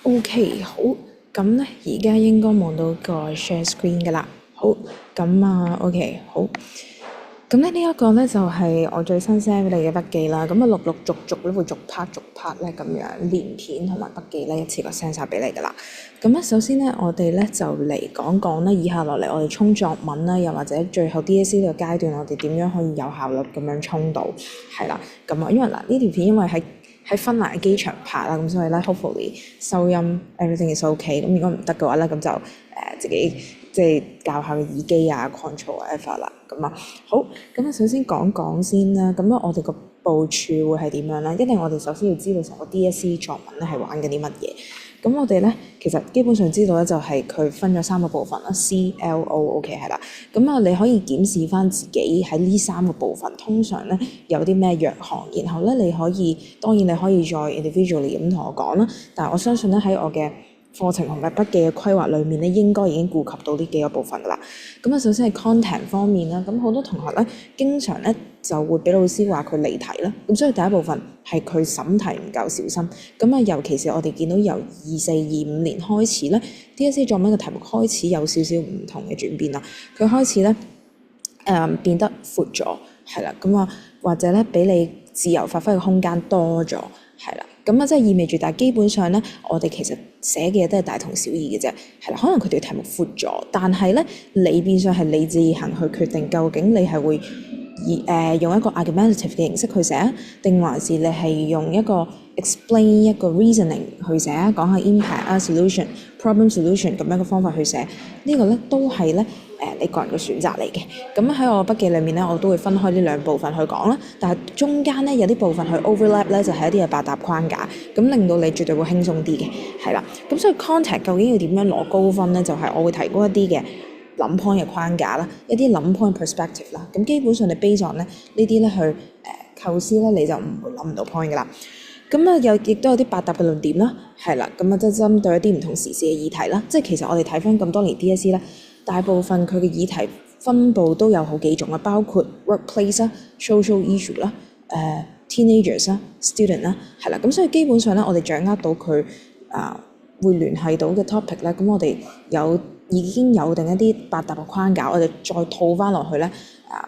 OK，好，咁咧而家應該望到個 share screen 噶啦。好，咁OK，好。咁咧呢一個咧就係我最新 send 俾你嘅筆記啦。咁陸陸續續咧會逐 part 咧咁樣連片同埋筆記咧一次過 send 晒俾你噶啦。咁咧首先咧我哋咧就嚟講講咧以下落嚟我哋衝作文啦，又或者最後 DSE 呢個階段我哋點樣可以有效率咁樣衝到，係啦。咁因為嗱呢條片因為喺芬蘭嘅機場拍啦，咁所以咧 hopefully 收音 everything is OK。咁如果唔得嘅話咧，咁就自己即係校下個耳機啊 control whatever 啦。咁好，咁首先講講先啦。咁我哋個部署會係點樣咧？一定我哋首先要知道成個 DSE 作文咧係玩緊啲乜嘢。咁我哋咧其實基本上知道咧就係佢分咗3個部分啦，CLO，OK 係啦。咁你可以檢視翻自己喺呢3個部分通常咧有啲咩弱項，然後咧你可以當然你可以再 individually 咁同我講啦。但係我相信咧喺我嘅課程同埋筆記嘅規劃裏面咧，應該已經顧及到呢幾個部分噶啦。咁首先係 content 方面啦，咁好多同學咧經常咧就會俾老師話佢離題啦。咁所以第一部分係佢審題唔夠小心。咁尤其是我哋見到由24-25年開始咧 DSE 作文嘅題目開始有少少唔同嘅轉變啦。佢開始咧變得闊咗，係啦。咁或者咧俾你自由發揮嘅空間多咗，係啦。咁即係意味住，但係基本上咧，我哋其實寫嘅嘢都係大同小異嘅啫，係啦。可能佢哋題目闊咗，但係咧，你變相係你自行去決定究竟你係會用一個 argumentative 嘅形式去寫，定還是你係用一個 explain 一個 reasoning 去寫，講下 impact solution、problem solution 咁樣嘅方法去寫，呢個咧都係咧你個人嘅選擇嚟嘅。咁喺我筆記裏面咧，我都會分開呢2部分去講啦。但係中間咧有啲部分去 overlap 咧，就係一啲嘅百搭框架，咁令到你絕對會輕鬆啲嘅，係啦。咁所以 content 究竟要點樣攞高分咧？就係我會提供一啲嘅諗 point 嘅框架啦，一啲諗 point perspective 啦。咁基本上你 base on 咧呢啲咧去構思咧，你就唔會諗唔到 point 噶啦。咁亦都有啲百搭嘅論點啦，係啦。咁即係針對一啲唔同時事嘅議題啦。即係其實我哋睇翻咁多年 DSE 咧，大部分佢嘅議題分佈都有好幾種啊，包括 workplace 啦、social issue 啦、teenagers 啦、student 啦，係啦。咁所以基本上咧，我哋掌握到佢會聯繫到嘅 topic 咧，咁我哋已經有定一啲百搭嘅框架，我哋再套翻落去咧，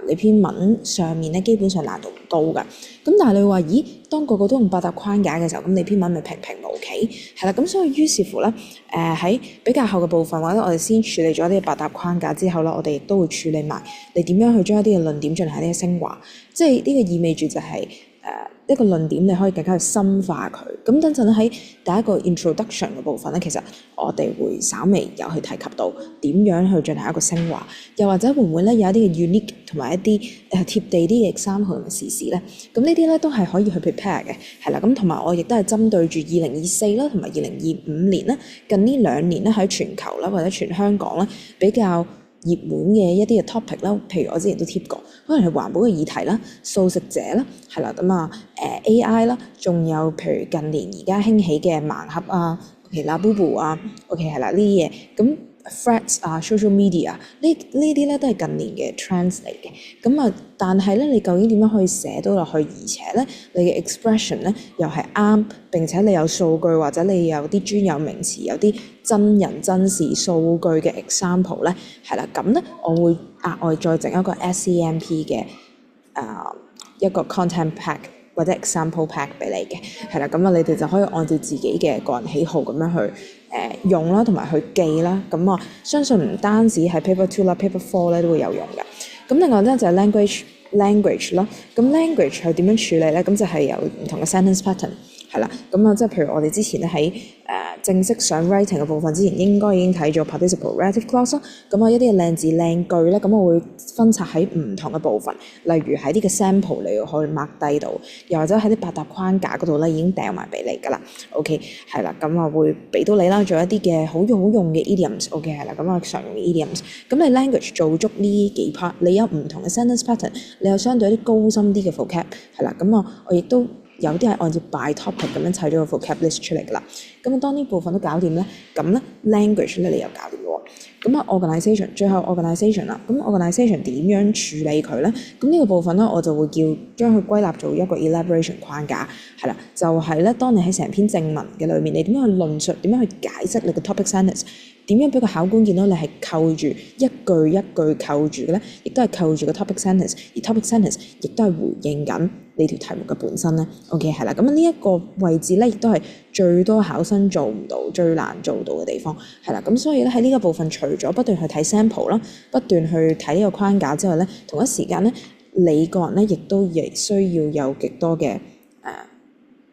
你篇文上面咧基本上難度唔高㗎。咁但係你話，咦，當個個都用百搭框架嘅時候，咁你篇文咪平平無奇？係啦，咁所以於是乎咧，喺比較後嘅部分，或者我哋先處理咗一啲百搭框架之後咧，我哋亦都會處理埋你點樣去將一啲嘅論點進行一啲升華，即係呢個意味住就係一個論點你可以更加去深化佢。咁等陣喺第一個 introduction 嘅部分咧，其實我哋會稍微有去提及到點樣去進行一個升華，又或者會唔會咧有一啲嘅 unique 同埋一啲貼地啲嘅 example 同埋時事咧。咁呢啲咧都係可以去 prepare 嘅，係啦。咁同埋我亦都係針對住2024啦同埋2025年咧，近呢2年咧喺全球啦或者全香港咧比較熱門嘅一啲嘅 topic 啦，譬如我之前都貼過，可能係環保嘅議題啦、素食者啦，係啦。咁AI 啦，仲有譬如近年而家興起嘅盲盒啊、Labubu 啊，OK 係啦呢啲嘢，咁 Threads 啊、social media 呢啲咧都係近年嘅 trends 嚟嘅。咁但係咧你究竟點樣可以寫到落去，而且咧你嘅 expression 咧又係啱，並且你有數據或者你有啲專有名詞，有啲真人真事數據嘅 example 咧，係啦。咁咧我會額外再整一個 SCMP 嘅一個 content pack 或者 example pack 俾你嘅，係啦。咁你哋就可以按照自己嘅個人喜好咁樣去用啦，同埋去記啦。咁相信唔單止係 paper 2啦 ，paper 4咧都會有用嘅。咁另外咧就係 language 啦。咁 language 係點樣處理咧？咁就係有唔同嘅 sentence pattern。係啦，咁即係譬如我哋之前咧喺正式上 writing 嘅部分之前，應該已經睇咗 participle relative clause 啦。咁一啲嘅靚字靚句咧，咁我會分拆喺唔同嘅部分，例如喺啲嘅 sample 你可以 mark 低到，又或者喺啲百搭框架嗰度咧已經掟埋俾你㗎啦。OK 係啦，咁會俾到你啦，做一啲嘅好用嘅 idioms。OK 係啦，咁常用嘅 idioms。咁你 language 做足呢幾 part，你有唔同嘅 sentence pattern，你有相對一啲高深啲嘅 vocab 係啦。咁我亦都有啲係按照 by topic 咁樣砌咗個 vocab list 出嚟㗎啦。咁當呢部分都搞掂咧，咁咧 language 咧你又搞掂喎。咁啊 organisation 最後 organisation 啦，咁 organisation 點樣處理佢咧？咁呢個部分咧，我就會將佢歸納做一個 elaboration 框架，係啦，就係咧，當你喺成篇正文嘅裏面，你點樣去論述，點樣去解釋你嘅 topic sentence，點樣俾個考官見到你係扣住一句一句扣住嘅咧，亦都係扣住個 topic sentence，而 topic sentence 亦都係回應緊你條題目嘅本身咧。OK 係啦，咁呢一個位置咧，亦都係最多考生做唔到、最難做到嘅地方，係啦。咁所以咧喺呢個部分，除咗不斷去睇 sample 啦，不斷去睇呢個框架之外咧，同一時間咧，你個人咧亦都亦需要有極多嘅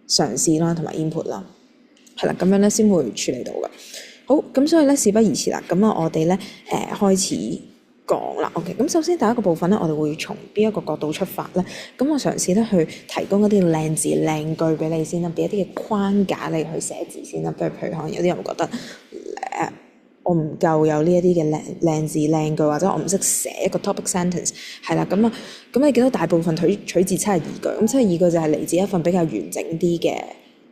嘗試啦，同埋 input 啦，係啦，咁樣咧先會處理到嘅。好，咁所以咧事不宜遲啦，咁我哋咧開始講啦。OK，咁首先第一個部分咧，我哋會從邊一個角度出發咧？咁我嘗試咧去提供一啲靚字靚句俾你先啦，俾一啲嘅框架你去寫字先啦。譬如可能有啲人會覺得我唔夠有呢一啲嘅靚字靚句，或者我唔識寫一個 topic sentence， 係啦，咁你見到大部分取自72句，咁72句就係嚟自一份比較完整啲嘅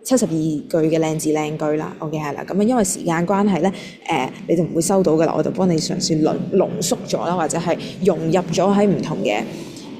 72句嘅靚字靚句啦。OK 係啦，咁因為時間關係咧，你就唔會收到噶啦，我就幫你嘗試濃縮咗啦，或者係融入咗喺唔同嘅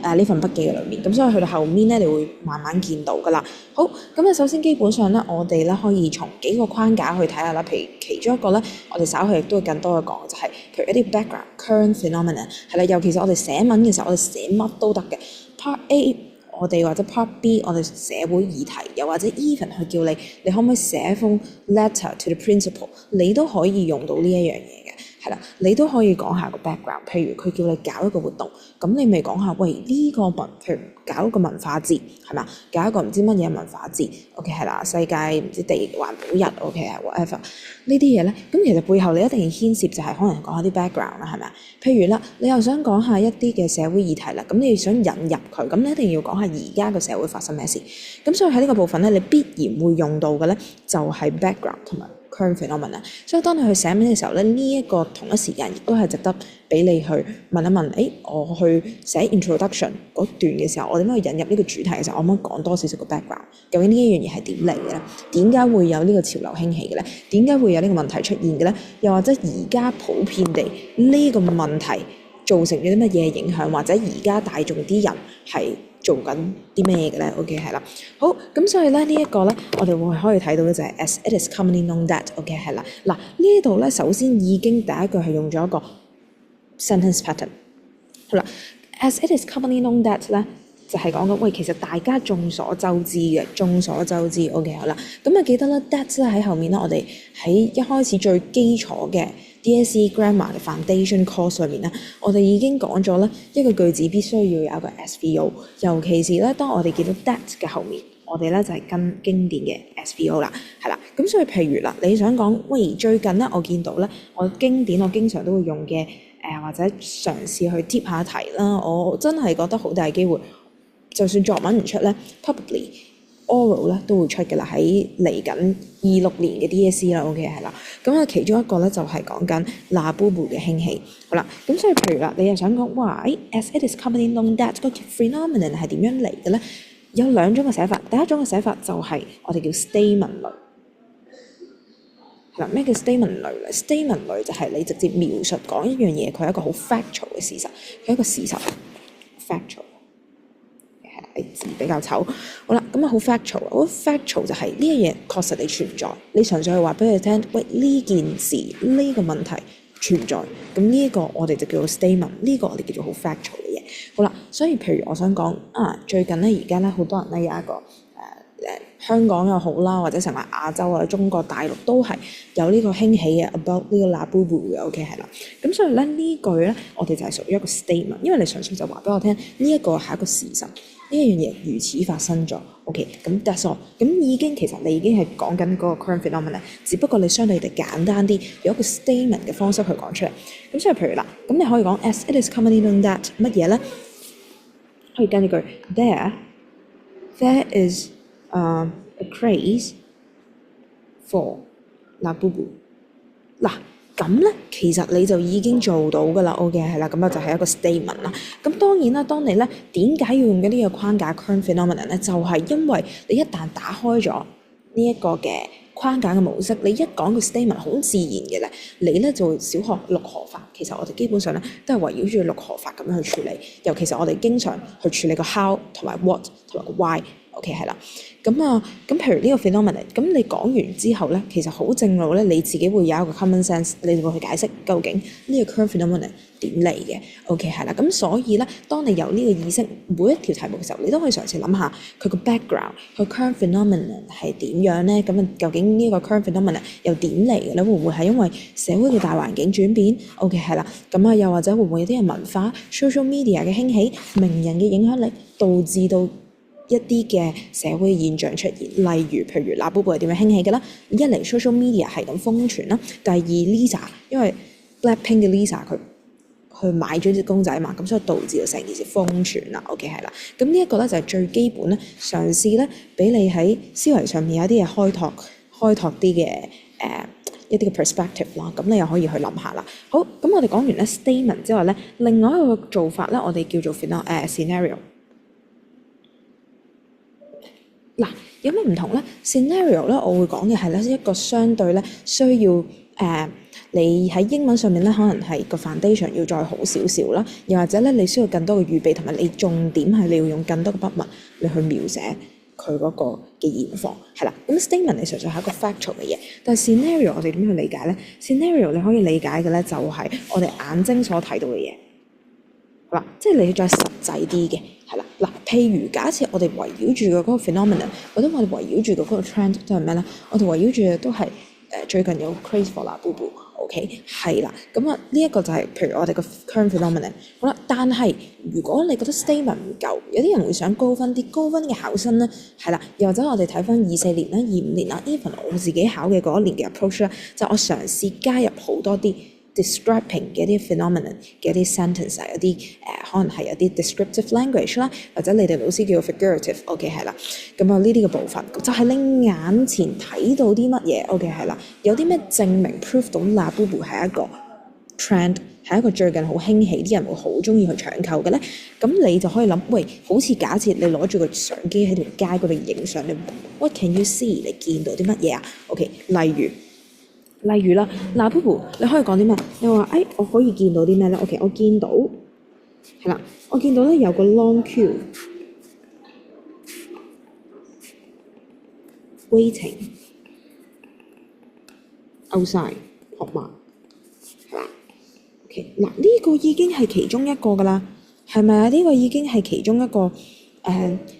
呢份筆記嘅裏面，咁所以去到後面咧，你會慢慢見到噶啦。好，咁啊，首先基本上咧，我哋咧可以從幾個框架去睇下啦。譬如其中一個咧，我哋稍後亦都會更多嘅講，就係譬如一啲 background current phenomenon 係啦。尤其是我哋寫文嘅時候，我哋寫乜都得嘅。Part A 我哋或者 Part B 我哋社會議題，又或者 even 去叫你可唔可以寫封 letter to the principal， 你都可以用到呢一樣嘢嘅。係啦，你都可以講下個 background， 譬如佢叫你搞一個活動，咁你咪講下，喂呢個譬如搞一個文化節，係嘛？搞一個唔知乜嘢文化節 ，OK 係啦，世界唔知地環保日 ，OK 係 whatever 呢啲嘢咧，咁其實背後你一定要牽涉就係可能講下啲 background 啦，係咪啊？譬如啦，你又想講下一啲嘅社會議題啦，咁你想引入佢，咁你一定要講下而家個社會發生咩事，咁所以喺呢個部分咧，你必然會用到嘅咧就係 background 同埋current phenomenon，所以當你去寫文嘅時候咧，呢一個同一時間亦都係值得俾你去問一問，我去寫 introduction 嗰段嘅時候，我點樣去引入呢個主題嘅時候，我可唔可以講多少少個 background？究竟呢一樣嘢係點嚟嘅咧？點解會有呢個潮流興起嘅咧？點解會有呢個問題出現嘅咧？又或者而家普遍地呢個問題造成咗啲乜嘢影響，或者而家大眾啲人係做緊啲咩嘅咧 ？OK 係啦，好，咁所以咧呢一個咧，我哋會可以睇到咧就係 as it is commonly known that OK 係啦，嗱呢度咧首先已經第一句係用咗一個 sentence pattern， 好啦 ，as it is commonly known that 咧就係講緊喂，其實大家眾所周知嘅，眾所周知 OK 好啦，咁啊記得咧 that 咧喺後面咧，我哋喺一開始最基礎嘅DSE Grammar 嘅 Foundation Course 裏面咧，我哋已經講咗咧一個句子必須要有一個 SVO， 尤其是咧當我哋見到 that 嘅後面，我哋咧就係跟經典嘅 SVO 啦，係啦。咁所以譬如啦，你想講喂最近咧，我見到咧我經典我經常都會用嘅或者嘗試去貼下題啦，我真係覺得好大機會，就算作文唔出咧 ，probably oral 咧都會出嘅啦，喺嚟緊26年嘅 DSE 啦 ，OK 係啦。咁啊，其中一個咧就係講緊 Labubu 嘅興起，好啦。咁所以譬如啦，你又想講哇，as it is commonly known that 個 phenomenon 係點樣嚟嘅咧？有兩種嘅寫法，第一種嘅寫法就係我哋叫 statement 類。嗱，咩叫 statement 類咧 ？statement 類就係你直接描述講一樣嘢，佢係一個好 factual 嘅事實，佢係一個事實 factual。字比較醜，好啦，咁啊好 factual， 好 factual 就係呢樣嘢確實地存在，你純粹係話俾佢聽，喂呢件事呢個問題存在，咁呢一個我哋就叫做 statement， 呢個我哋叫做好 factual 嘅嘢。好啦，所以譬如我想講最近咧而家咧好多人咧有一個香港又好啦，或者成埋亞洲啊、中國大陸都係有呢個興起嘅 about 呢個 Labubu 嘅 OK 係啦，咁所以咧呢句咧我哋就係屬於一個 statement， 因為你純粹就話俾我聽呢一個係一個事實。呢一樣嘢如此發生咗 ，OK，咁 that's all， 咁已經其實你已經係講緊嗰個 current phenomenon， 只不過你相對地簡單啲，用一個 statement 嘅方式去講出嚟。咁所以譬如啦，咁你可以講 as it is commonly known that 乜嘢咧？可以跟呢句 there is a craze for Labubu。嗱。咁咧，其實你就已經做到㗎啦 ，OK 係啦，咁啊就係一個 statement 啦。咁當然啦，當你咧點解要用嘅呢個框架 current phenomenon 咧，就係因為你一旦打開咗呢一個嘅框架嘅模式，你一講個 statement 好自然嘅咧，你咧就小學六何法，其實我哋基本上咧都係圍繞住六何法咁樣去處理，尤其是我哋經常去處理個 how 同埋 what 同埋個 why。OK 係啦，咁譬如呢個 phenomenon， 咁你講完之後咧，其實好正路咧，你自己會有一個 common sense，你會去解釋究竟呢個 current phenomenon 點嚟嘅。OK 係啦，咁所以咧，當你有呢個意識，每一條題目嘅時候，你都可以嘗試諗下佢個 background，佢 current phenomenon 係點樣咧？咁究竟呢個 current phenomenon 又點嚟嘅咧？會唔會係因為社會嘅大環境轉變 ？OK 係啦，咁又或者會唔會有啲人文化 social media 嘅興起，名人嘅影響力導致到一啲嘅社會現象出現，例如譬如 Labubu 係點樣興起嘅啦？一嚟 social media 係咁瘋傳啦，第二 Lisa 因為 Blackpink 嘅 Lisa 佢去買咗隻公仔嘛，咁所以導致到成件事瘋傳啦。OK 係啦，咁呢一個咧就係最基本咧，嘗試咧俾你喺思維上面有啲嘢開拓啲嘅一啲嘅 perspective 啦，咁你又可以去諗下啦。好，咁我哋講完咧 statement 之外咧，另外一個做法咧，我哋叫做 scenario。嗱，有咩唔同咧 ？scenario 咧，我會講嘅係咧一個相對咧需要你喺英文上面咧，可能係個 foundation 要再好少少啦，又或者咧你需要更多嘅預備，同埋你重點係你要用更多嘅筆墨你去描寫佢嗰個嘅現況，係啦。咁 statement 你純粹係一個 factual 嘅嘢，但係 scenario 我哋點去理解咧 ？scenario 你可以理解嘅咧就係我哋眼睛所睇到嘅嘢，係啦，即係你要再實際啲嘅。係啦，嗱，譬如假設我哋圍繞住嘅嗰個 phenomenon， 或者我哋圍繞住嘅嗰個 trend 都係咩咧？我哋圍繞住嘅都係最近有 craze for Labubu，OK，係啦，咁呢一個就係譬如我哋嘅 current phenomenon。好啦，但係如果你覺得 statement 唔夠，有啲人會想高分啲，高分嘅考生咧係啦，又或者我哋睇翻24年啦、25年啦 ，even 我自己考嘅嗰一年嘅 approach 咧，就我嘗試加入好多啲describing 嘅一啲 phenomenon 嘅一啲 sentence 有啲可能係有啲 descriptive language 啦，或者你哋老師叫 figurative，OK 係啦，咁呢啲嘅部分就係你眼前睇到啲乜嘢 ，OK 係啦，有啲咩證明 prove 到 Labubu 係一個 trend， 係一個最近好興起，啲人會好中意去搶購嘅咧，咁你就可以諗，喂，好似假設你攞住個相機喺條街嗰度影相，你 what can you see？ 你見到啲乜嘢啊 ？OK，例如啦，Labubu，你可以講啲咩？你話我可以見到啲咩咧 ？OK， 我見到係啦，我見到咧有個 long queue waiting outside 學嘛，係嘛 ？OK， 嗱呢個已經係其中一個㗎啦，係咪啊？呢個已經係其中一個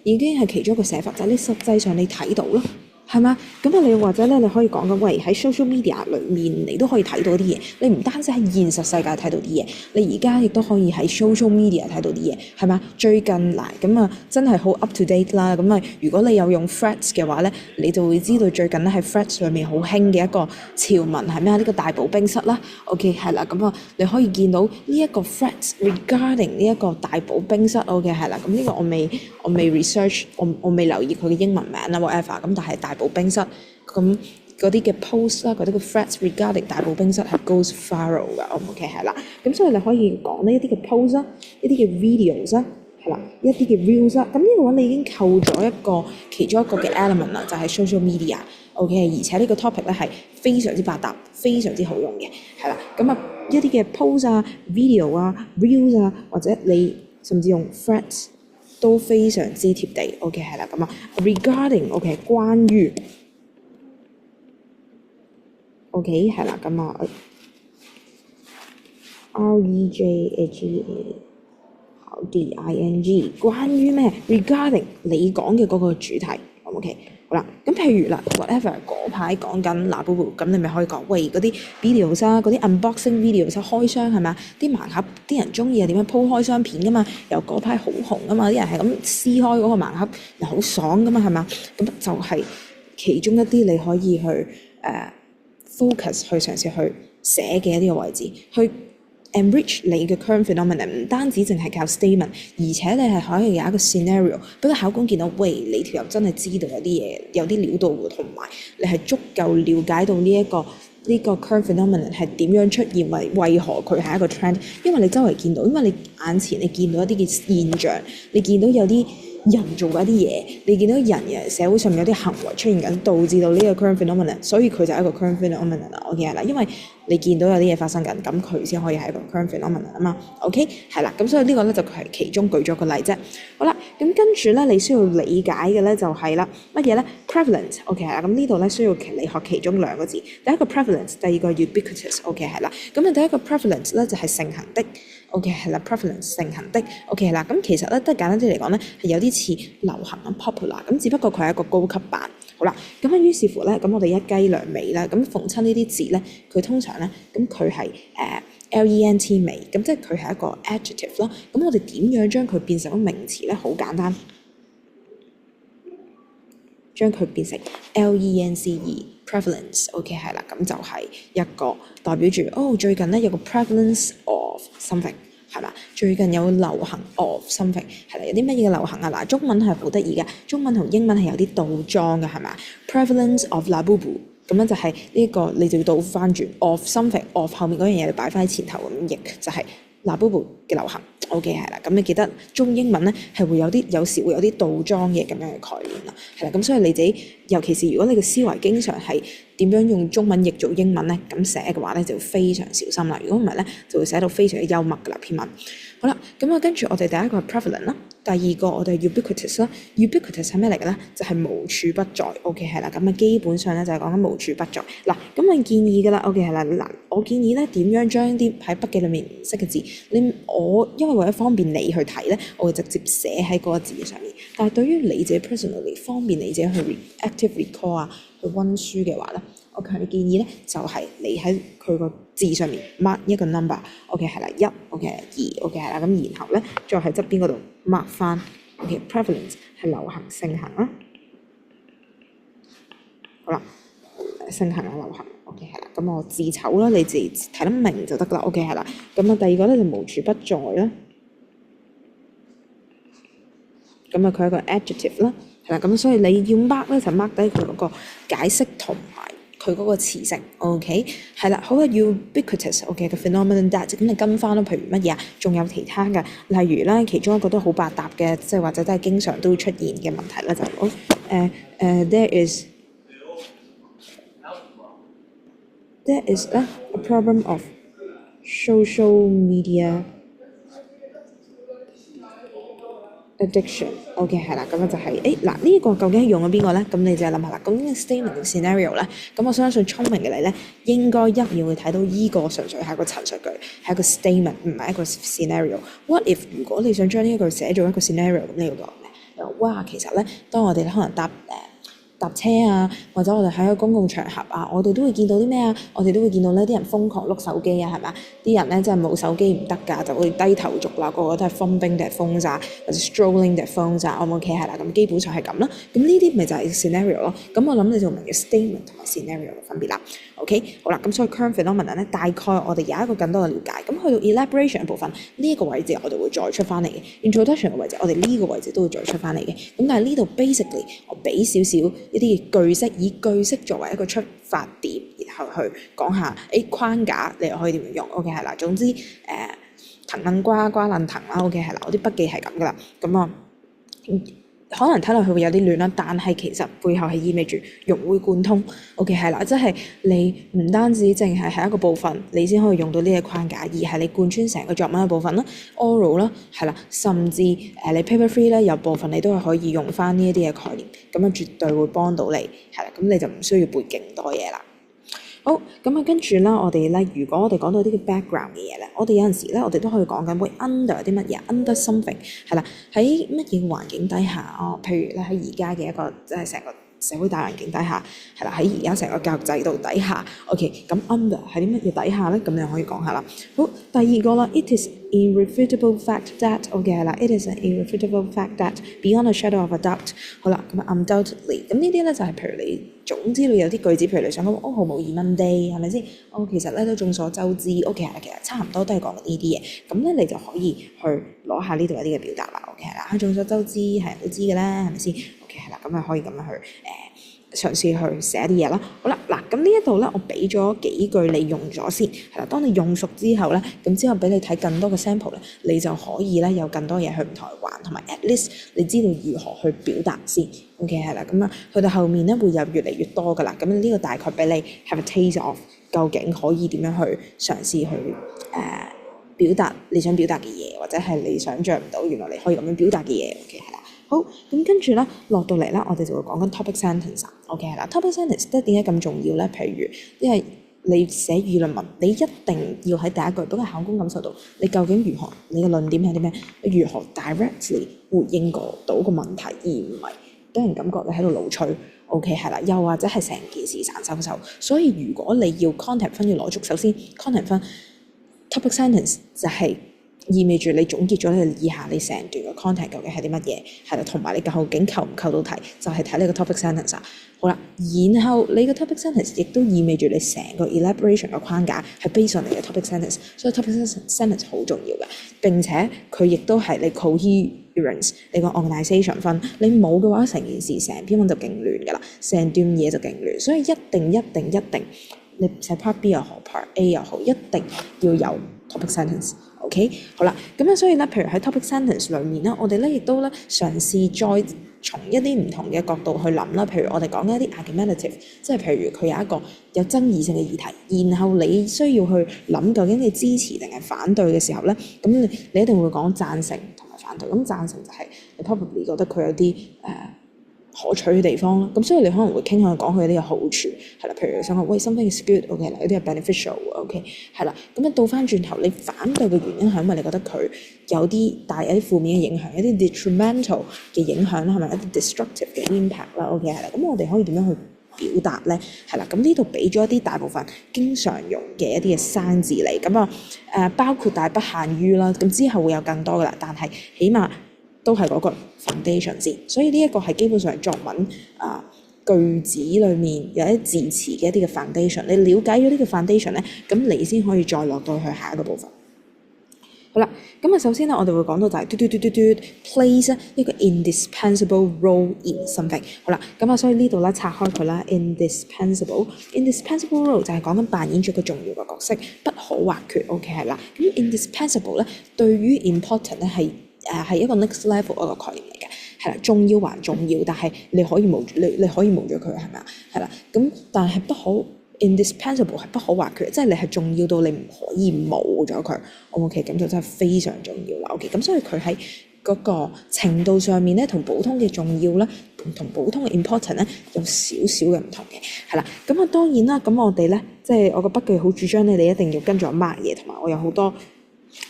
已經係其中一個寫法，就係你實際上你睇到咯。係嘛？咁你或者咧，你可以講緊，喂，喺 social media 裏面，你都可以睇到啲嘢。你唔單止喺現實世界睇到啲嘢，你而家亦都可以喺 social media 睇到啲嘢，係嘛？最近嚟咁真係好 up to date 啦。咁如果你有用 Threads 嘅話咧，你就會知道最近咧喺 Threads 上面好興嘅一個潮文係咩啊？呢個大步冰室啦。OK 係啦，咁你可以見到呢一個 Threads regarding 呢一個大步冰室。OK 係啦，咁呢個我未 research， 我未留意佢嘅英文名啦 whatever。咁但係大步冰室咁嗰啲嘅 post 啦，嗰啲嘅 threads regarding 大步冰室係 goes viral 㗎，OK 係啦，咁所以你可以講呢一啲嘅 post 啦，一啲嘅 videos 啦，係啦，一啲嘅 reels 啦，咁呢個話你已經扣咗一個其中一個嘅 element 啦，就係 social media，OK，而且呢個 topic 咧係非常之百搭，非常之好用嘅，係啦，咁一啲嘅 post 啊、video 啊、reels 啊，或者你甚至用 threads。都非常之貼地 ，OK 係啦，咁regarding OK 關於 OK 係啦，咁REJHEDING 關於咩 regarding 你講嘅嗰個主題 ，OK 好啦，咁譬如啦 whatever 嗰排講緊Labubu，咁你咪可以講喂嗰啲 videos 啊，嗰啲 unboxing videos 開箱係咪啊？啲盲盒啲人中意係點樣鋪開箱片噶嘛？由嗰排好紅噶嘛，啲人係咁撕開嗰個盲盒，又好爽噶嘛係嘛？咁就係其中一啲你可以去focus 去嘗試去寫嘅一啲嘅位置，去 enrich 你嘅 current phenomenon， 唔單止淨係靠 statement， 而且你係可以有一個 scenario， 俾個考官見到，喂，你條友真係知道有啲嘢，有啲料到喎，同埋你係足夠了解到呢個 current phenomenon 係點樣出現，為何佢係一個 trend， 因為你周圍見到，因為你眼前你見到一啲嘅現象，你見到有啲人做緊啲嘢，你見到人嘅社會上面有啲行為出現緊，導致到呢個 current phenomenon，所以佢就係一個 current phenomenon 啦。OK 係啦，因為你見到有啲嘢發生緊，咁佢先可以係一個 current phenomenon 啊嘛。OK 係啦，咁所以呢個咧就係其中舉咗個例啫。好啦，咁跟住咧你需要理解嘅咧就係啦，乜嘢咧 prevalent。OK 係啦，咁呢度咧需要你學其中兩個字，第一個 prevalent， 第二個 ubiquitous。OK 係啦，咁啊第一個 prevalent 咧就係盛行的。OK 係啦 ，prevalence 盛行的。OK 係啦，咁其實咧都簡單啲嚟講咧係有啲似流行啊 popular，咁只不過佢係一個高級版。好啦，咁啊於是乎咧，咁我哋一雞兩味啦，咁逢親呢啲字咧，佢通常咧咁佢係lent 尾，咁即係佢係一個 adjective 啦。咁我哋點樣將佢變成一個名詞咧？好簡單，將佢變成 lence prevalence。OK 係啦，咁就係一個代表住最近咧有個 prevalence of something 係嘛？最近有流行 of something 係啦，有啲乜嘢嘅流行啊？嗱，中文係好得意嘅，中文同英文係有啲倒裝嘅係嘛 ？Prevalence of Labubu 咁樣就係呢個你就要倒翻轉 of something of 後面嗰樣嘢你擺翻喺前頭咁譯就係 Labubu 嘅流行。OK 係啦，咁你記得中英文咧係會有時會有啲倒裝嘅咁樣嘅概念啦，係啦，咁所以你自己尤其是如果你嘅思維經常係點樣用中文譯做英文咧，咁寫嘅話咧就要非常小心啦。如果唔係咧，就會寫到非常之幽默㗎啦篇文。好啦，咁啊跟住我哋第一個係 prevalent 啦，第二個我哋係 ubiquitous 啦。ubiquitous 係咩嚟嘅咧？就係無處不在。OK 係啦，咁啊基本上咧就係講緊無處不在。嗱，咁我建議㗎啦。OK 係啦，嗱，我建議咧點樣將啲喺筆記裏面唔識嘅字，因為為咗方便你去睇咧，我會直接寫喺嗰個字上面。但係對於你自己 personally 方便你自己去 active recall 啊，去溫書嘅話咧，我強烈建議咧就係你喺佢個字上面 mark 一個 number。OK 係啦，1，OK 2，OK 係啦，咁然後咧再喺側邊嗰度 mark 翻 OK prevalence 係流行盛行啦。好啦，盛行啊流行 OK 係啦，咁我字醜啦，你自己睇得明就得㗎啦。OK 係啦，咁啊第二個咧就無處不在啦。咁啊佢係一個 adjective 啦，係啦，咁所以你要 mark 咧就 mark 低佢嗰個解釋同埋佢嗰個詞性。OK 係啦，好啊 ubiquitous OK 嘅 phenomenon that， 咁你跟翻啦，譬如乜嘢啊？仲有其他嘅，例如咧其中一個都好百搭嘅，即係或者都係經常都會出現嘅問題咧，就there is a problem of social media addiction。 OK 係啦，咁就係嗱呢個究竟係用咗邊個咧？咁你就諗下啦。咁呢個 statement 同 scenario 咧，咁我相信聰明嘅你咧應該一秒會睇到依個純粹係一個陳述句，係一個 statement，唔係一個 scenario。What if 如果你想將呢一句寫做一個 scenario， 咁你要講咩？哇，其實咧，當我哋可能搭車啊，或者我哋喺一個公共場合啊，我哋都會見到啲咩啊？我哋都會見到呢啲人瘋狂碌手機啊，係嘛？啲人咧真係冇手機唔得㗎，就會低頭族啦，個個都係 thumbing their phones啊，或者 strolling their phones 啊，OK 係啦，咁基本上係咁啦。咁呢啲咪就係 scenario 咯。咁我諗你就明嘅 statement 同埋 scenario 嘅分別啦。OK 好啦，咁所以 current phenomenon 咧，大概我哋有一個更多嘅了解。咁去到 elaboration 嘅部分，呢一個位置我哋會再出翻嚟嘅 introduction 嘅位置，我哋呢個位置都會再出翻嚟嘅。咁但係呢度 basically 我俾少少一啲句式，以句式作為一個出發點，然後去講下框架你又可以點樣用。OK 係啦，總之藤撚瓜瓜撚藤啦。OK 係啦，我啲筆記係咁噶啦。咁啊可能睇落去會有啲亂啦，但係其實背後係意味住融會貫通。OK 係啦，即係你唔單止淨係喺一個部分你先可以用到呢個框架，而係你貫穿成個作文嘅部分啦 ，oral 啦，係啦，甚至你 paper 3咧有部分你都係可以用翻呢一啲嘅概念，咁啊絕對會幫到你，係啦，咁你就唔需要背勁多嘢啦。好，咁啊跟住啦，我哋咧，如果我哋講到啲嘅 background 嘅嘢咧，我哋有陣時咧，我哋都可以講緊會 under 啲乜嘢 ，under something 係啦，喺乜嘢環境底下譬如咧喺而家嘅一個即係成個社會大環境底下，係啦，喺而家成個教育制度底下 ，OK，咁 under 喺啲乜嘢底下咧？咁你可以講下啦。好，第二個啦 ，it is irrefutable fact that OK 係啦 ，it is an irrefutable fact that beyond a shadow of a doubt。好啦，咁 undoubtedly，咁呢啲咧就係譬如你總之你有啲句子，譬如你想講毫無疑問地係咪先？其實咧都眾所周知 OK 係啦，其實差唔多都係講緊呢啲嘢。咁咧你就可以去攞下呢度有啲嘅表達啦。OK 係啦，眾所周知係人都知嘅啦，係咪先？OK 係啦，咁啊可以咁樣去嘗試去寫啲嘢啦。好啦，嗱咁呢一度咧，我俾咗幾句你用咗先，係啦。當你用熟之後咧，咁之後俾你睇更多嘅 sample 咧，你就可以咧有更多嘢去唔同去玩，同埋 at least 你知道如何去表達先。OK 係啦，咁啊去到後面咧會有越嚟越多噶啦。咁呢個大概俾你 have a taste of 究竟可以點樣去嘗試去表達你想表達嘅嘢，或者係你想像唔到原來你可以咁樣表達嘅嘢。OK 係啦。好，咁跟住咧落到嚟咧，我哋就會講緊 topic sentence。OK 係啦 ，topic sentence 即係點解咁重要咧？譬如因為你寫議論文，你一定要喺第一句俾個考官感受到你究竟如何，你嘅論點係啲咩，如何 directly 回應到個問題，而唔係俾人感覺你喺度老吹。OK 係啦，又或者係成件事散收收。所以如果你要 content 分要攞足，首先 content 分 topic sentence 就係意味住你總結咗你以下你成段嘅 content 究竟係啲乜嘢，係啦，同埋你究竟扣唔扣到題，就係睇你個 topic sentence 啊。好啦，然後你嘅 topic sentence 亦都意味住你成個 elaboration 嘅框架係 based on 你嘅 topic sentence， 所以 topic sentence 好重要嘅。並且佢亦都係你 coherence 你個 organisation 分，你冇嘅話，成件事成篇文就勁亂㗎啦，成段嘢就勁亂，所以一定你寫 part B 又好 part A 又好，一定要有 topic sentence。OK， 好啦，咁樣所以咧，譬如喺 topic sentence 裏面咧，我哋咧亦都咧嘗試再從一啲唔同嘅角度去諗啦。譬如我哋講緊一啲 argumentative， 即係譬如佢有一個有爭議性嘅議題，然後你需要去諗究竟你支持定係反對嘅時候咧，咁你一定會講贊成同埋反對。咁贊成就係你 probably 覺得佢有啲可取嘅地方啦，咁所以你可能會傾向講佢有啲嘅好處，係啦，譬如想講喂 something is good，OK 啦，有啲係 beneficial，OK 係啦，咁樣倒翻轉頭，你反對嘅原因係因為你覺得佢有啲大有啲負面嘅影響，一啲 detrimental 嘅影響啦，係咪一啲 destructive 嘅 impact 啦？OK 係啦，咁我哋可以點樣去表達咧？係啦，咁呢度俾咗一啲大部分經常用嘅一啲嘅生字嚟，咁包括但係不限於啦，咁之後會有更多噶啦，但係起碼都係嗰個 foundation 先，所以呢一個係基本上作文句子裡面有一字詞嘅一啲嘅 foundation。你了解咗呢個 foundation 咧，咁你先可以再落到去下一個部分。好啦，咁首先咧，我哋會講到就係plays 一個 indispensable role in something。好啦，所以呢度咧拆開佢啦 indispensable role 就係講緊扮演咗一個重要嘅角色，不可或缺。OK 係啦，咁 indispensable 咧對於 important 咧係一個 next level 一個概念嚟嘅，係啦，重要還重要，但係你可以冇咗佢，係咪啊？係啦，咁但係不可 indispensable 係不可或缺，即係你係重要到你唔可以冇咗佢。OK， 咁就真係非常重要啦。OK，咁所以佢喺嗰個程度上面咧，同普通嘅重要咧，同普通嘅 important 咧有少少嘅唔同嘅，係啦。咁當然啦，咁我哋咧即係我個筆記好主張咧，你一定要跟住我 mark 嘢，同埋我有好多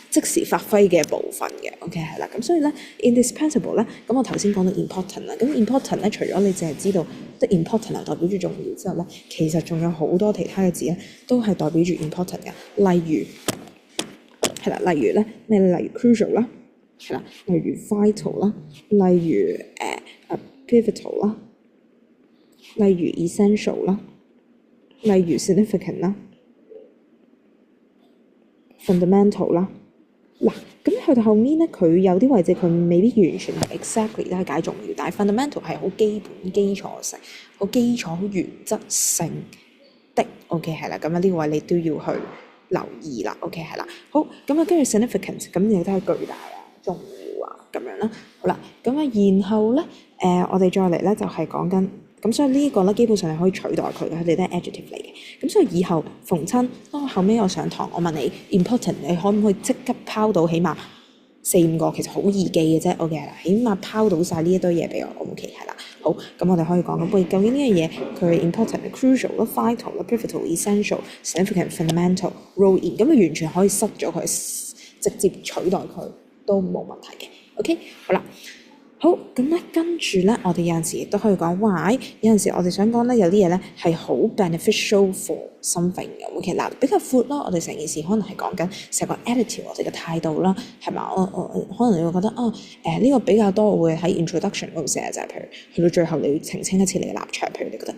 即時發揮嘅部分嘅。OK 係啦，咁所以咧 indispensable 咧，咁我頭先講到 important 啦，咁 important 咧除咗你淨係知道即 important 係代表住重要之後咧，其實仲有好多其他嘅字咧都係代表住 important 嘅，例如咧咩？例如 crucial 啦，係啦，例如 vital 啦，例如pivotal 啦，例如 essential 啦，例如 significant 啦，fundamental 啦。嗱，咁去到後面咧，佢有啲位置佢未必完全係 exactly 都係解重要，但係 fundamental 係好基本、基礎性、好基礎、好原則性的。OK 係啦，咁呢個位你都要去留意啦。OK 係啦，好，咁跟住 significant 咁亦都係巨大啊、重要啊咁樣啦。好啦，咁然後咧我哋再嚟咧就係講緊。咁所以呢個咧基本上係可以取代佢嘅，佢哋都係 adjective 嚟嘅。咁所以以後逢親，後尾我上堂，我問你 important， 你可唔可以即刻拋到起碼4-5個？其實好易記嘅啫。OK 係啦，起碼拋到晒呢一堆嘢俾我。OK 係啦，好，咁我哋可以講咁，喂，究竟呢樣嘢佢 important、crucial 啦、vital 啦、pivotal、essential、significant、fundamental、role in， 咁完全可以塞咗佢，直接取代佢都冇問題嘅。OK， 好啦。好，咁咧跟住咧，我哋有陣時亦都可以講話，有陣時我哋想講咧，有啲嘢咧係好 beneficial for something 嘅。OK，嗱比較闊啦，我哋成件事可能係講緊成個 attitude， 我哋嘅態度啦，係嘛？我可能你會覺得呢個比較多，我會喺 introduction 嗰度寫就係譬如去到最後你要澄清一次你嘅立場，譬如你覺得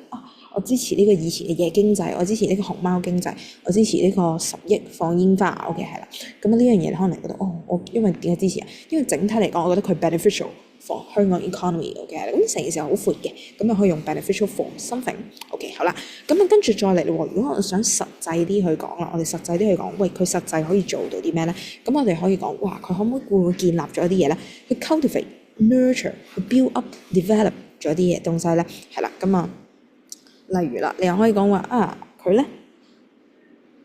我支持呢個以前嘅夜經濟，我支持呢個熊貓經濟，我支持呢個10億放煙花。OK 係啦，咁呢樣嘢你可能覺得我因為點解支持啊？因為整體嚟講，我覺得佢 beneficial for 香港 economy，OK，咁成件事係好闊嘅，咁就可以用 beneficial for something，OK，好啦，咁啊跟住再嚟咯喎，如果我想實際啲去講啦，我哋實際啲去講，喂，佢實際可以做到啲咩咧？咁我哋可以講，哇，佢會唔會建立咗一啲嘢咧？去 cultivate、nurture、去 build up、develop 咗啲嘢東西咧？係啦，咁啊，例如啦，你又可以講話啊，佢咧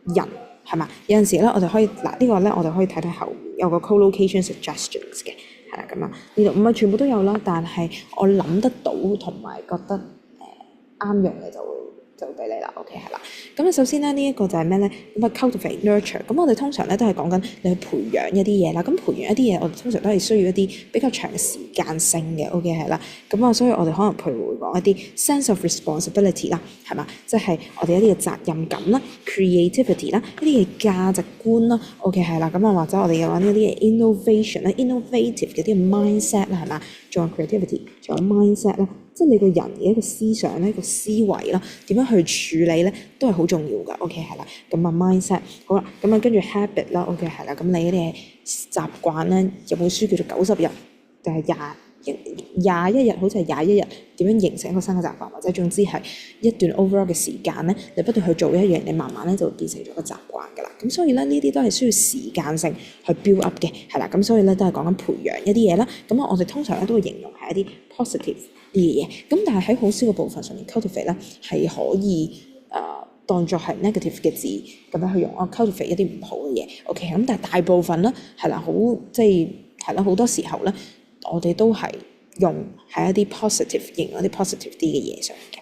人。係嘛？有陣時咧，我哋可以嗱呢個咧，我哋可以睇睇後面有個 co-location suggestions 嘅，係啦咁啊，呢度唔係全部都有啦，但係我諗得到同埋覺得啱用嘅就俾你啦 ，OK 係啦。咁啊，首先咧呢一個就係咩咧？咁啊 cultivate nurture，咁我哋通常咧都係講緊你去培養一啲嘢啦。咁培養一啲嘢，我哋通常都係需要一啲比較長時間性嘅 ，OK 係啦。咁啊，所以我哋可能譬如會講一啲 sense of responsibility 啦，係嘛？即係我哋一啲嘅責任感啦、creativity 啦、一啲嘅價值觀啦，OK 係啦。咁啊，或者我哋又揾一啲嘅 innovation 啦、innovative 嘅啲 mindset 啦，係嘛？仲有 creativity，仲有 mindset 啦。即係你個人嘅一個思想咧、一個思維啦，點樣去處理咧，都係好重要㗎。OK 係啦，咁啊 mindset 好啦，咁啊跟住 habit 啦，OK 係啦，咁你嗰啲習慣咧，有本書叫做90日定係21日，好似係21日點樣形成一個新嘅習慣，或者總之係一段 overall 嘅時間咧，你不斷去做一樣，你慢慢咧就會變成咗個習慣㗎啦。咁所以咧呢啲都係需要時間性去 build up 嘅，係啦。咁所以咧都係講緊培養一啲嘢啦。咁我哋通常咧都會形容係一啲 positive啲嘅嘢，咁但係喺好少嘅部分上面 cultivate 咧係可以當作係 negative 嘅字咁樣去用cultivate 一啲唔好嘅嘢 ，OK， 咁但係大部分咧係啦，好即係係啦，好多時候咧我哋都係用喺一啲 positive 型一啲 positive 啲嘅嘢上面嘅。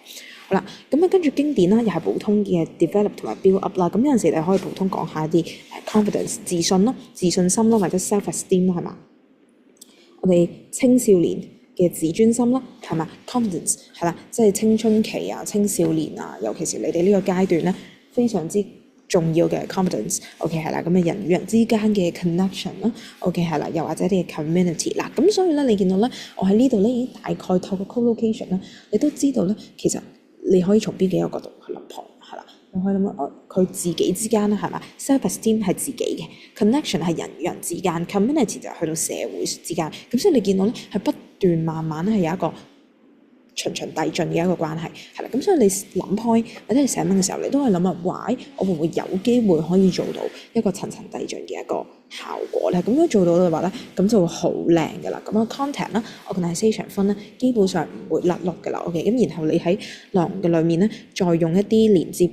好啦，咁啊跟住經典啦，又係普通嘅 develop 同埋 build up 啦，咁有陣時你可以普通講下一啲 confidence 自信啦、自信心啦，或者 self esteem 啦，係嘛？我哋青少年嘅自尊心啦，係嘛 confidence 係啦，即係青春期啊、青少年啊，尤其是你哋呢個階段咧，非常之重要嘅 confidence，OK 係啦，咁啊人與人之間嘅 connection 啦，OK 係啦，又或者啲 community 啦，咁所以咧你見到咧，我喺呢度咧已經大概透過 co-location 咧，你都知道咧，其實你可以從邊幾個角度去諗破，係啦。你可以諗佢自己之間咧係嘛 self-esteem 係自己嘅 connection 係人與人之間 community 就係去到社會之間，咁所以你見到咧係不斷慢慢係有一個循序遞進嘅一個關係，係啦，咁所以你諗開或者你寫文嘅時候，你都係諗下，why 我會唔會有機會可以做到一個層層遞進嘅一個效果咧？咁樣做到嘅話咧，咁就會好靚㗎啦。咁啊 content 啦 organisation 分咧，基本上唔會甩碌㗎啦。OK，咁然後你喺內容嘅裏面咧，再用一啲連接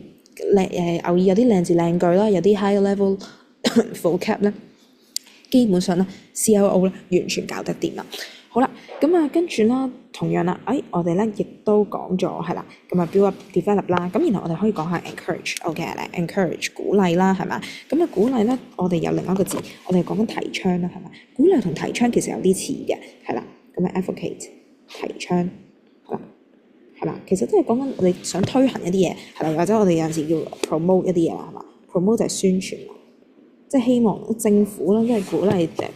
偶爾有啲靚字靚句啦，有啲 high level vocab 咧，基本上咧 CLO 咧完全搞得掂啦。好啦，咁啊跟住啦，同樣啦，我哋咧亦都講咗係啦，咁啊 build up develop 啦，咁然後我哋可以講下 encourage，OK 咧 encourage 鼓勵啦，係嘛？咁啊鼓勵咧，我哋有另一個字，我哋講緊提倡啦，係嘛？鼓勵同提倡其實有啲似嘅，係啦，咁啊 advocate 提倡，係啦，其實都係講緊我哋想推行一啲嘢，係啦，或者我哋有陣時要 promote 一啲嘢啦，係嘛 ？promote 就係宣傳，即係希望政府啦，即係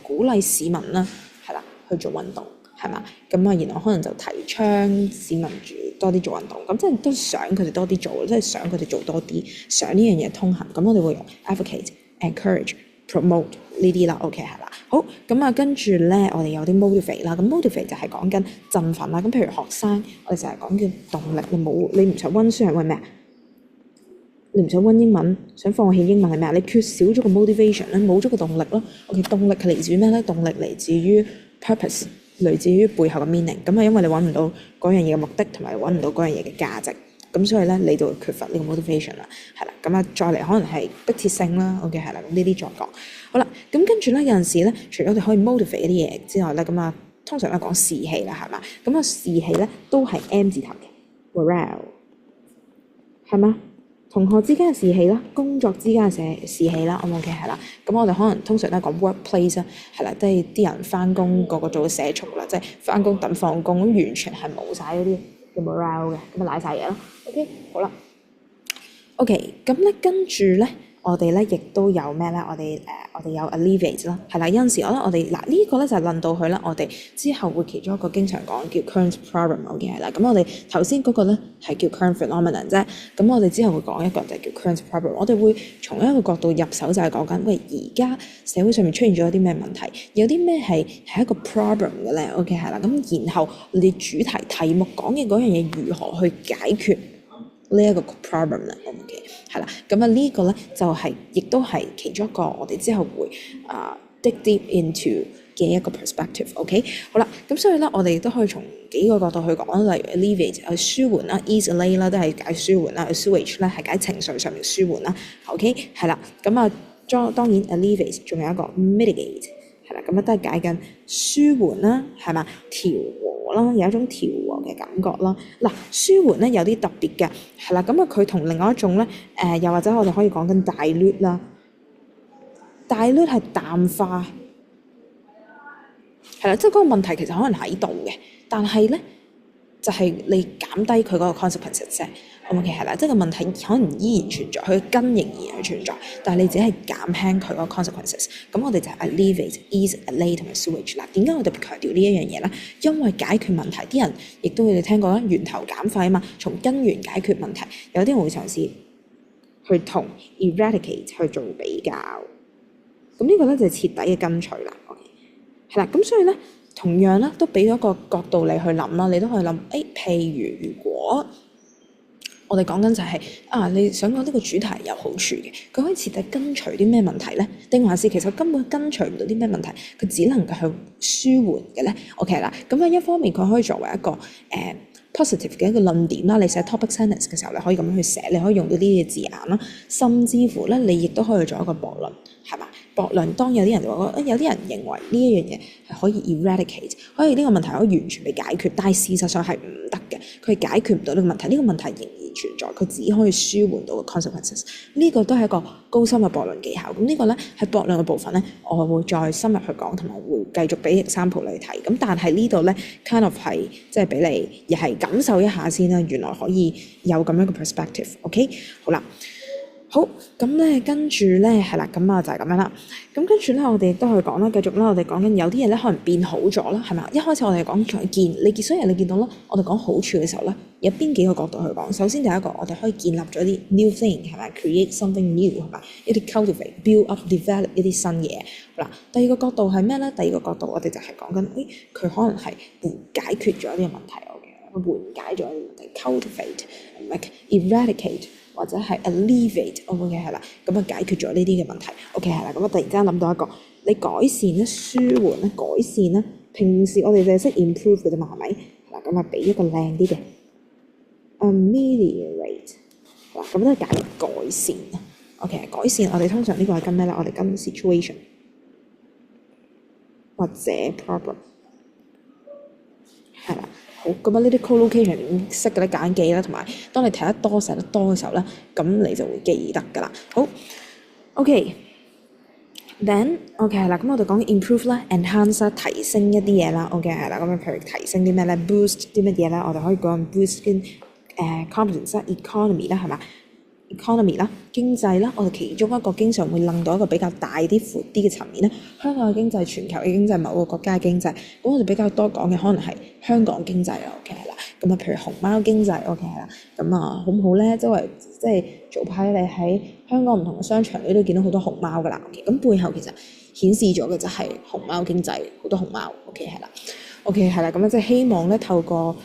鼓勵市民啦，係啦，去做運動，係嘛？咁啊，然後可能就提倡市民多啲做運動，咁即係都想佢哋多啲做，即係想佢哋做多啲，想呢樣嘢通行，咁我哋會用 advocate、encourage、promote 呢啲啦 ，OK 係啦。好，咁啊跟住咧，我哋有啲 motivate 啦，咁 motivate 就係講緊振奮啦。咁譬如學生，我哋成日講叫動力，你唔想溫書係為咩啊？你唔想溫英文，想放棄英文係咩啊？你缺少咗個 motivation 咧，冇咗個動力咯。OK， 動力係嚟自於咩咧？動力嚟自於 purpose， 嚟自於背後嘅 meaning。咁啊，因為你揾唔到嗰樣嘢嘅目的，同埋揾唔到嗰樣嘢嘅價值，咁所以咧你就會缺乏呢個 motivation 啦。係啦，咁啊再嚟可能係迫切性啦。OK 係啦，咁呢啲再講。好啦，咁跟住咧有陣時咧，除咗我哋可以 motivate 一啲嘢之外咧，咁啊通常咧講士氣啦，係嘛？咁啊士氣咧都係 M 字頭嘅 morale， 係嘛？同學之間嘅士氣啦，工作之間嘅士氣啦，OK 係啦。咁我哋可能通常都係講 workplace 啦，係啦，即係啲人翻工個個做社畜啦，即係翻工等放工，咁完全係冇晒嗰啲嘅 morale 嘅，咁啊賴晒嘢咯。OK 好啦，OK 咁咧跟住咧我哋咧亦都有咩咧？我哋有 alleviate 啦，係啦。有陣時我哋嗱呢個咧就係論到佢啦。我哋之後會其中一個經常講叫 current problem 嘅係啦。咁我哋頭先嗰個咧係叫 current phenomenon 啫。咁我哋之後會講一個就係叫 current problem。我哋會從一個角度入手，就係講緊喂而家社會上面出現咗一啲咩問題，有啲咩係一個 problem 嘅咧。OK 係啦。咁然後你主題目講嘅嗰樣嘢如何去解決呢一個 problem 咧？OK 係啦。咁呢個咧就係亦都係其中一個我哋之後會dig deep into 嘅一個 perspective。OK 好啦。咁所以咧我哋都可以從幾個角度去講，例如 alleviate 去舒緩啦 ，ease allay 啦都係解舒緩啦 ，assuage 咧係解情緒上面舒緩啦。OK 係啦。咁當然 alleviate 仲有一個 mitigate 係啦。咁都係解緊舒緩啦，係嘛，調和啦，有一種調和嘅感覺啦。嗱，舒緩咧有啲特別嘅係啦。咁佢同另外一種咧又或者我哋可以講緊dilute啦。dilute係淡化，係啦，即係嗰個問題其實可能喺度嘅，但係咧就係你減低佢嗰個 consequences 啫。OK 係啦，即係個問題可能依然存在，佢嘅根仍然係存在，但係你只係減輕佢嗰個 consequences。咁我哋就係 alleviate、ease、allay 同埋 assuage 啦。點解我特別強調呢一樣嘢咧？因為解決問題，啲人亦都會聽過啦，源頭減廢啊嘛，從根源解決問題。有啲人會嘗試去同 eradicate 去做比較。咁呢個咧就係徹底嘅根除啦。OK 係啦。咁所以咧同樣咧都俾咗一個角度你去諗啦，你都可以諗譬如果我哋講緊就係你想講呢個主題有好處嘅，佢可以徹底根除啲咩問題咧？定還是其實根本根除唔到啲咩問題，佢只能夠去舒緩嘅咧 ？OK 啦。咁一方面佢可以作為一個positive 嘅一個論點啦，你寫 topic sentence 嘅時候，你可以咁樣去寫，你可以用到呢啲嘅字眼啦，甚至乎咧，你亦都可以做一個駁論，係嘛？駁論當有啲人就話有啲人認為呢一樣嘢係可以 eradicate， 可以呢個問題可以完全被解決，但係事實上係唔得嘅，佢解決唔到呢個問題，呢個問題仍然存在，佢只可以舒緩到個 consequences。呢個都係一個高深嘅駁論技巧。咁呢個咧喺駁論嘅部分咧，我會再深入去講，同埋會繼續俾 example 你睇。咁但係呢度咧 kind of 係即係俾你，而係感受一下先啦。原來可以有咁樣嘅 perspective。OK 好啦。好，咁咧跟住咧係啦，咁就係咁樣啦。咁跟住咧，我哋亦都去講啦，繼續啦，我哋講緊有啲嘢咧可能變好咗啦，係咪？一開始我哋講所以你見到啦，我哋講好處嘅時候咧，有邊幾個角度去講？首先第一個，我哋可以建立咗啲 new thing 係咪 ？create something new 係咪？一啲 cultivate、build up、develop 一啲新嘢。好啦，第二個角度係咩咧？第二個角度我哋就係講緊，佢可能係解決咗一啲問題，OK，緩解咗一啲問題 ，cultivate、like eradicate。或者係 alleviate，OK 係啦，咁解決咗呢啲嘅問題 ，OK 係啦，咁突然之間諗到一個，你改善咧、舒緩咧、改善咧，平時我哋就係識 improve 嘅啫嘛，係咪？係啦，咁俾一個靚啲嘅 ameliorate， 嗱咁都係解改善 ，OK 改善我哋通常呢個係跟咩咧？我哋跟 situation 或者 problem 係啦。好，咁呢啲 collocation 識嘅咧揀記啦，同埋當你睇得多、寫得多嘅時候咧，咁你就會記得㗎啦。好 ，OK，then OK 係啦，咁我哋講 improve 啦、enhance 啦、提升一啲嘢啦。OK 係啦，咁譬如提升啲咩咧 ？boost 啲乜嘢咧？我哋可以講 boost 啲competence 啦、economy 啦，係嘛？economy 啦，經濟啦，我哋其中一個經常會諗到一個比較大啲、闊啲嘅層面咧。香港嘅經濟、全球嘅經濟、某個國家嘅經濟，咁我哋比較多講嘅可能係香港經濟啦。OK 係啦，咁譬如熊貓經濟 OK 係啦，咁好唔好咧？即係早排你喺香港唔同嘅商場，你都見到好多熊貓㗎啦。OK，咁背後其實顯示咗嘅就係熊貓經濟，好多熊貓。OK 係啦 ，OK 係啦，咁即係希望咧透過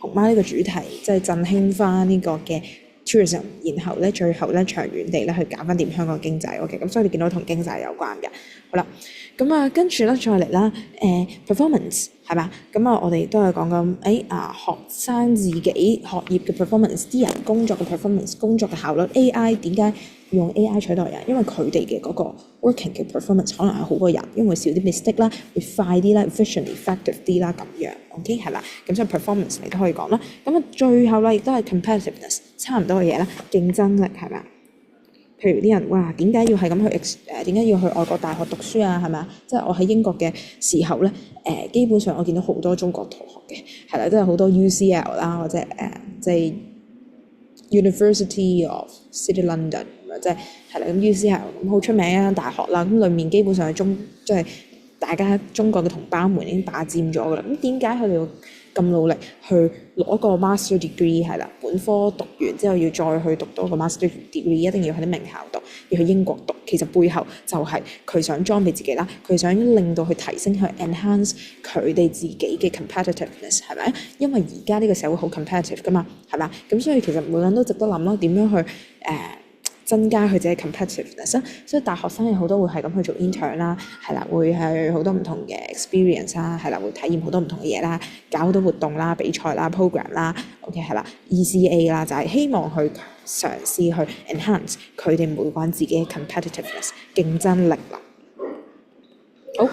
熊貓呢個主題，即係振興翻呢個嘅tourism， 然後咧最後咧長遠地咧去搞翻掂香港經濟 ，OK， 咁所以你見到同經濟有關嘅，好啦，咁跟住咧再嚟啦，performance 係嘛？咁我哋都係講緊學生自己學業嘅 performance， 啲人工作嘅 performance， 工作嘅效率 ，AI 點解用 AI 取代人？因為佢哋嘅嗰個 working 嘅 performance 可能係好過人，因為少啲 mistake 啦，會快啲啦 ，efficient effective 啲啦咁樣 ，OK 係啦，咁所以 performance 你都可以講啦。咁最後啦，亦都係 competitiveness 差唔多嘅嘢啦，競爭力係咪？譬如啲人哇，點解要係咁去點解要去外國大學讀書啊？係咪？即係我喺英國嘅時候咧，基本上我見到好多中國同學嘅，係啦，即係好多 UCL 啦，或者即係 University of City London 咁樣，即係啦，咁 UC 係咁好出名啊大學啦，咁裡面基本上係即係大家中國嘅同胞們已經霸佔咗㗎啦。咁點解佢哋要咁努力去攞個 master degree 係啦？本科讀完之後要再去讀多個 master degree， 一定要喺啲名校讀，要去英國讀。其實背後就係佢想裝備自己啦，佢想令到佢提升去 enhance 佢哋自己嘅 competitiveness 係咪？因為而家呢個社會好 competitive 㗎嘛，係嘛？咁所以其實每個人都值得諗咯，點樣去增加佢自己 competitiveness 啦。所以大學生有好多會係咁去做 intern 啦，係啦，會係好多唔同嘅 experience 啦，係啦，會體驗好多唔同嘅嘢啦，搞好多活動啦、比賽啦、program 啦 ，OK 係啦 ，ECA 啦，就係希望去嘗試去 enhance 佢哋每個人自己嘅 competitiveness 競爭力啦。好，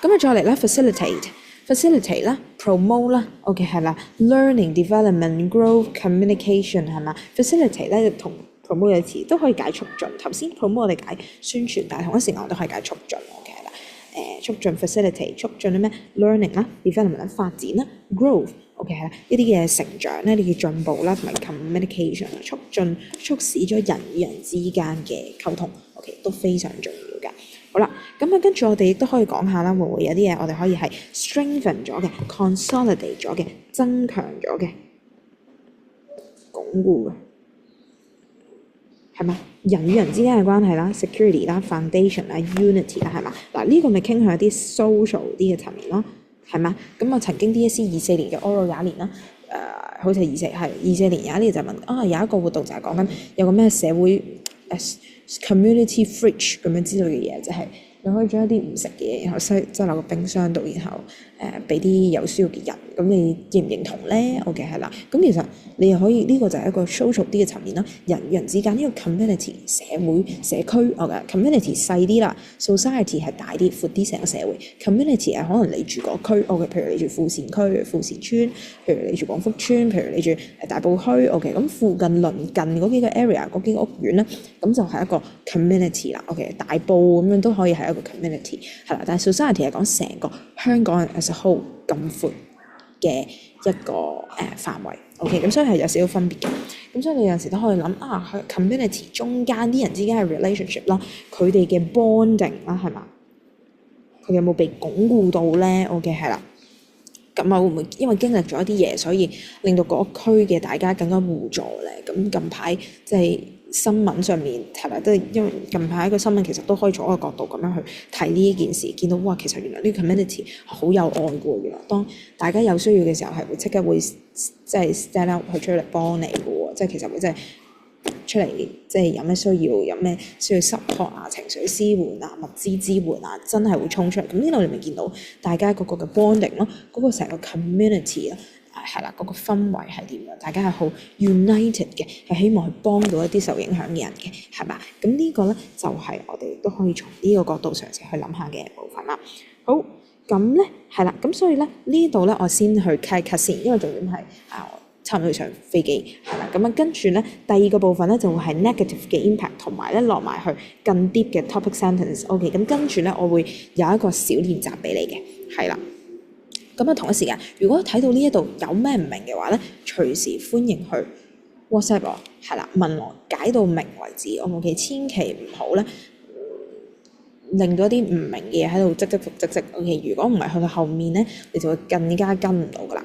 咁啊再嚟啦 facilitate 啦 promote 啦 ，OK 係啦 learning development growth communication 係嘛 facilitate 咧同 promote 嘅詞都可以解促進。頭先 promote 我哋解宣傳，但係同一時間我都可以解促進 ，OK 係啦。促進 facilitate 促進啲咩 learning 啦 development 啦發展啦 growth OK 係啦，呢啲嘅成長咧，呢啲嘅進步啦，同埋 communication 促使咗人與人之間嘅溝通 OK 都非常重要㗎。好啦，咁啊跟住我哋亦都可以講下啦，會唔會有啲嘢我哋可以係 strengthen 咗嘅 consolidate 咗嘅增強咗嘅鞏固嘅係嘛？人與人之間嘅關係啦 security 啦 foundation 啦 unity 啦係嘛？嗱呢個咪傾向一啲 social 啲嘅層面咯。係嘛？咁我曾經 DSE 24年嘅 oral 有一年啦，好似24年有一年就問有一個活動就係講緊有個咩社會community fridge 咁樣之類嘅嘢，就係你可以將一啲唔食嘅嘢，然後擠落個冰箱度，然後俾啲有需要嘅人，咁你認唔認同咧 ？OK 係啦，咁其實你又可以呢個就係一個 social 啲嘅層面啦，人與人之間呢個 community 社會社區community 細啲啦 ，society 係大啲闊啲成個社會 community 係可能你住個區譬如你住富善區、富善村，譬如你住廣福村，譬如你住大埔區 ，OK 咁附近鄰近嗰幾個 area 嗰幾個屋苑咧，咁就係一個 community 啦 ，OK 大埔咁樣都可以係一個 community 係啦，但係 society 係講成個香港人 as a whole 咁闊嘅一個範圍 ，OK 咁所以係有少少分別嘅。咁所以你有陣時都可以諗community 中間啲人之間嘅 relationship 啦，佢哋嘅 bonding 啦係嘛？佢有冇被鞏固到咧 ？OK 係啦。咁會唔會因為經歷咗一啲嘢，所以令到嗰區嘅大家更加互助咧？咁近排即係新聞上面係咪都係因為近排一個新聞其實都可以從一個角度咁樣去睇呢一件事，見到哇其實原來呢個 community 好有愛嘅喎，原來當大家有需要嘅時候係會即刻會即係 stand up 去出嚟幫你嘅喎，即係其實會即係出嚟即係有咩需要，有咩需要 support 啊、情緒支援啊、物資支援啊，真係會衝出嚟。咁呢度你咪見到大家嗰個嘅 bonding 咯，嗰個成個 community 啊。係啦，嗰個氛圍係點樣？大家係好 united 嘅，係希望去幫到一啲受影響嘅人嘅，係嘛？咁呢個咧就係我哋都可以從呢個角度嘗試去諗下嘅部分啦。好，咁咧係啦，咁所以咧呢度咧我先去 cut 先，因為重點係差唔多要上飛機係啦。咁啊跟住咧第二個部分咧就會係 negative 嘅 impact，同埋咧落埋去更 deep 嘅 topic sentence。OK， 咁跟住咧我會有一個小練習俾你嘅，係啦。咁啊同一時間，如果睇到呢一度有咩唔明嘅話咧，隨時歡迎去 WhatsApp 我，係啦，問我解到明為止。OK，千祈唔好咧令到一啲唔明嘅嘢喺度積。OK，如果唔係去到後面咧，你就會更加跟唔到噶啦。